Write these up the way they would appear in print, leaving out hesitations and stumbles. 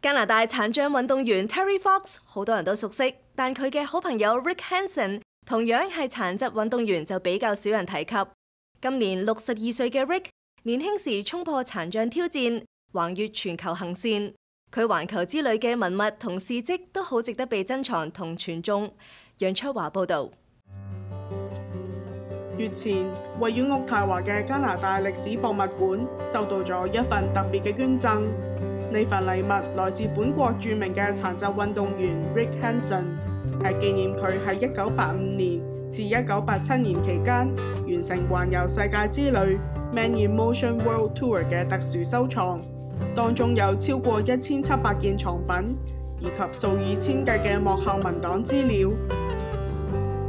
加拿大殘障運動員 Terry Fox 好多人都熟悉，但佢嘅好朋友 Rick Hansen 同樣係殘疾運動員就比較少人提及。今年62歲嘅 Rick 年輕時衝破殘障挑戰，橫越全球行線。佢環球之旅嘅文物同事蹟都好值得被珍藏同傳頌。楊秋華報導。月前，位於渥太華嘅加拿大歷史博物館收到咗一份特別嘅捐贈。呢份禮物來自本國著名嘅殘疾運動員 Rick Hansen， 係紀念佢喺1985年至1987年期間完成環遊世界之旅 Man in Motion World Tour 嘅特殊收藏，當中有超過1700件藏品，以及數以千計嘅幕後文檔資料。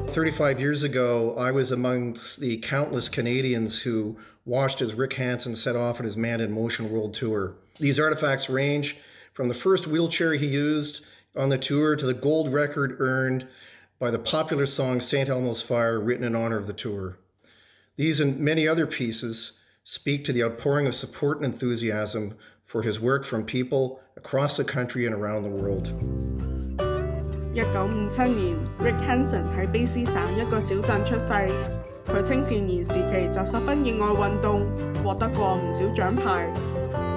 35 years ago, I was amongst the countless Canadians who watched as Rick Hansen set off on his Man in Motion World Tour. These artifacts range from the first wheelchair he used on the tour to the gold record earned by the popular song St. Elmo's Fire, written in honor of the tour. These and many other pieces speak to the outpouring of support and enthusiasm for his work from people across the country and around the world. 1957年 ，Rick Hansen 喺卑斯省一個小鎮出世。佢青少年時期就十分熱愛運動，獲得過唔少獎牌。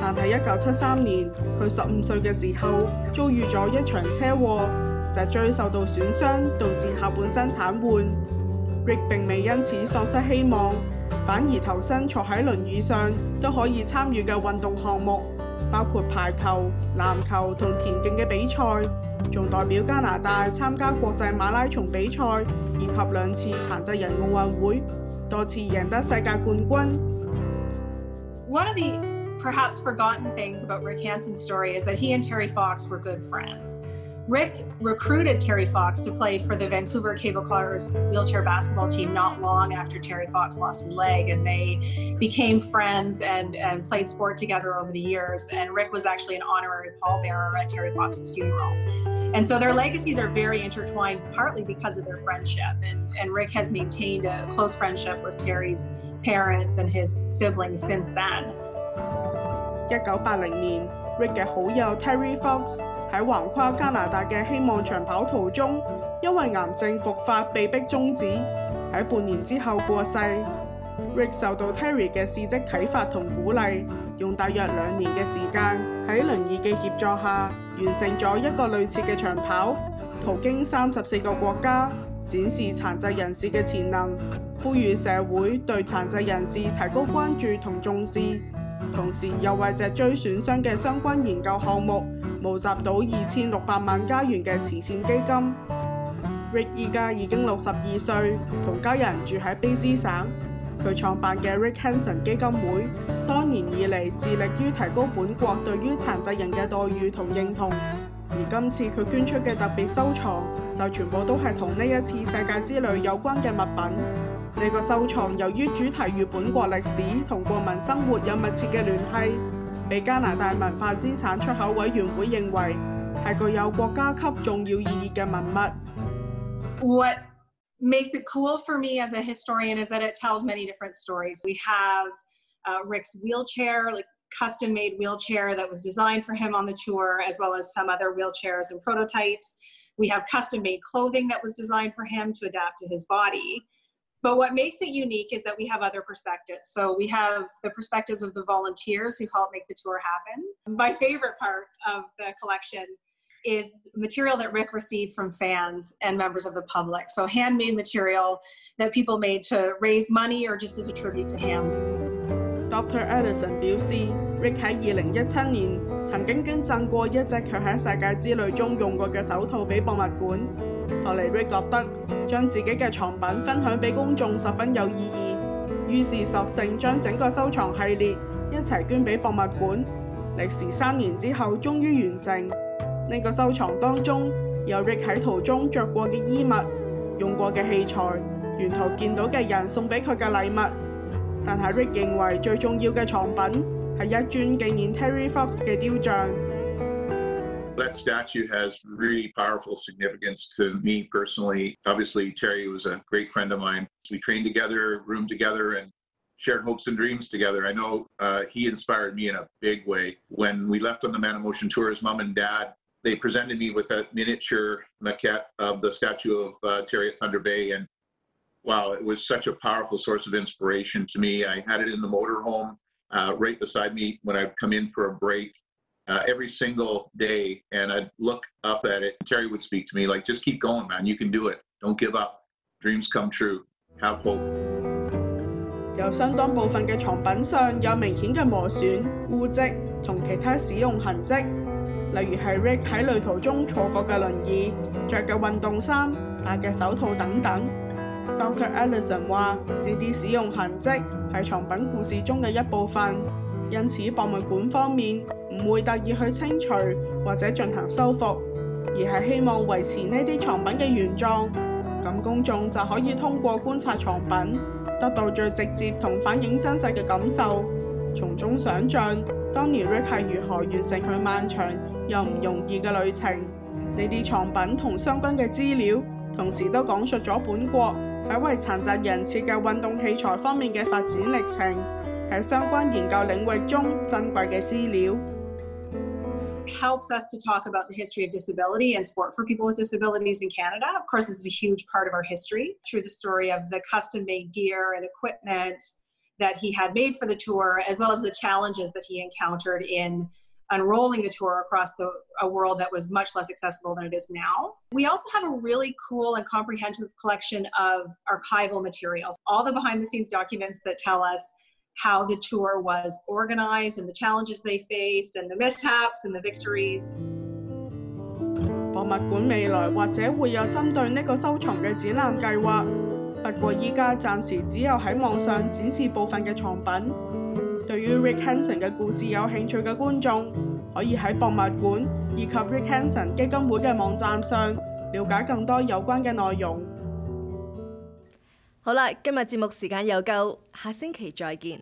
但係1973年，佢15歲嘅時候遭遇咗一場車禍，脊椎受到損傷，導致下半身癱瘓。Rick 並未因此喪失希望，反而投身坐喺輪椅上都可以參與嘅運動項目，包括排球、籃球同田徑嘅比賽。仲代表加拿大參加國際馬拉松比賽，以及2次殘疾人奧運會，多次贏得世界冠軍。One of the perhaps forgotten things about Rick Hansen's story is that he and Terry Fox were good friends. Rick recruited Terry Fox to play for the Vancouver Cable Cars wheelchair basketball team not long after Terry Fox lost his leg, and they became friends and played sport together over the years. And Rick was actually an honorary pallbearer at Terry Fox's funeral. And so their legacies are very intertwined, partly because of their friendship. And Rick has maintained a close friendship with Terry's parents and his siblings since then. 1980年 ，Rick 嘅好友 Terry Fox 喺橫跨加拿大嘅希望長跑途中，因為癌症復發被迫終止，喺半年之後過世。Rick 受到 Terry 嘅事蹟啟發同鼓勵，用大約2年嘅時間喺輪椅嘅協助下，完成咗一個類似嘅長跑，途經34個國家，展示殘疾人士嘅潛能，呼籲社會對殘疾人士提高關注同重視，同時又為脊椎損傷嘅相關研究項目募集到2600萬加元嘅慈善基金。Rick 依家已經62歲，同家人住喺卑斯省。佢創辦嘅 Rick Hansen 基金會，多年以嚟致力於提高本國對於殘疾人嘅待遇同認同。而今次佢捐出嘅特別收藏，就全部都係同呢一次世界之旅有關嘅物品。呢個收藏由於主題與本國歷史同國民生活有密切嘅聯繫，被加拿大文化資產出口委員會認為係具有國家級重要意義嘅文物。What makes it cool for me as a historian is that it tells many different stories. We have Rick's wheelchair, like custom-made wheelchair that was designed for him on the tour, as well as some other wheelchairs and prototypes. We have custom-made clothing that was designed for him to adapt to his body. But what makes it unique is that we have other perspectives. So we have the perspectives of the volunteers who help make the tour happen. My favorite part of the collection is material that Rick received from fans and members of the public. So handmade material that people made to raise money or just as a tribute to him. Dr. Edison 表示 ，Rick 喺2017年曾經捐贈過一隻佢喺世界之旅中用過嘅手套俾博物館。後嚟 Rick 覺得將自己嘅藏品分享俾公眾十分有意義，於是索性將整個收藏系列一齊捐俾博物館。歷時3年之後，終於完成。呢個收藏當中有 Rick 喺途中着過嘅衣物、用過嘅器材、沿途見到嘅人送俾佢嘅禮物。但係 Rick 認為最重要嘅藏品係一尊紀念 Terry Fox 嘅雕像。That statue has really powerful significance to me personally. Obviously, Terry was a great friend of mine. We trained together, roomed together, and shared hopes and dreams together. I know he inspired me in a big way. When we left on the Man in Motion tour, his mom and dad, they presented me with a miniature maquette of the statue of Terry at Thunder Bay. And wow, it was such a powerful source of inspiration to me. I had it in the motorhome right beside me when I'd come in for a break every single day. And I'd look up at it. Terry would speak to me like, just keep going, man. You can do it. Don't give up. Dreams come true. Have hope. 有相當部分嘅藏品上有明顯嘅磨損、污跡同其他使用痕跡，例如係 Rick 喺旅途中坐過嘅輪椅、着嘅運動衫、戴嘅手套等等。Dr. Ellison 話：呢啲使用痕跡係藏品故事中嘅一部分，因此博物館方面唔會特意去清除或者進行修復，而係希望維持呢啲藏品嘅原狀。咁公眾就可以通過觀察藏品，得到最直接同反映真實嘅感受，從中想像當年 Rick 係如何完成佢漫長又唔容易嘅旅程。呢啲藏品同相關嘅資料，同時都講述咗本國喺為殘疾人設計運動器材方面嘅發展歷程，喺相關研究領域中珍貴嘅資料。Helps us to talk about the history of disability and sport for people with disabilities in Canada. Of course, this is a huge part of our history through the story of the custom-made gear and equipment that he had made for the tour, as well as the challenges that he encountered in unrolling the tour across a world that was much less accessible than it is now. We also have a really cool and comprehensive collection of archival materials, all the behind-the-scenes documents that tell us how the tour was organized and the challenges they faced and the mishaps and the victories. 博物館未來或者會有針對呢個收藏嘅展覽計劃，不過依家暫時只有喺網上展示部分嘅藏品。對於 Rick Hansen 嘅故事有興趣嘅觀眾，可以喺博物館以及 Rick Hansen 基金會嘅網站上了解更多有關嘅內容。好啦，今日節目時間又夠，下星期再見。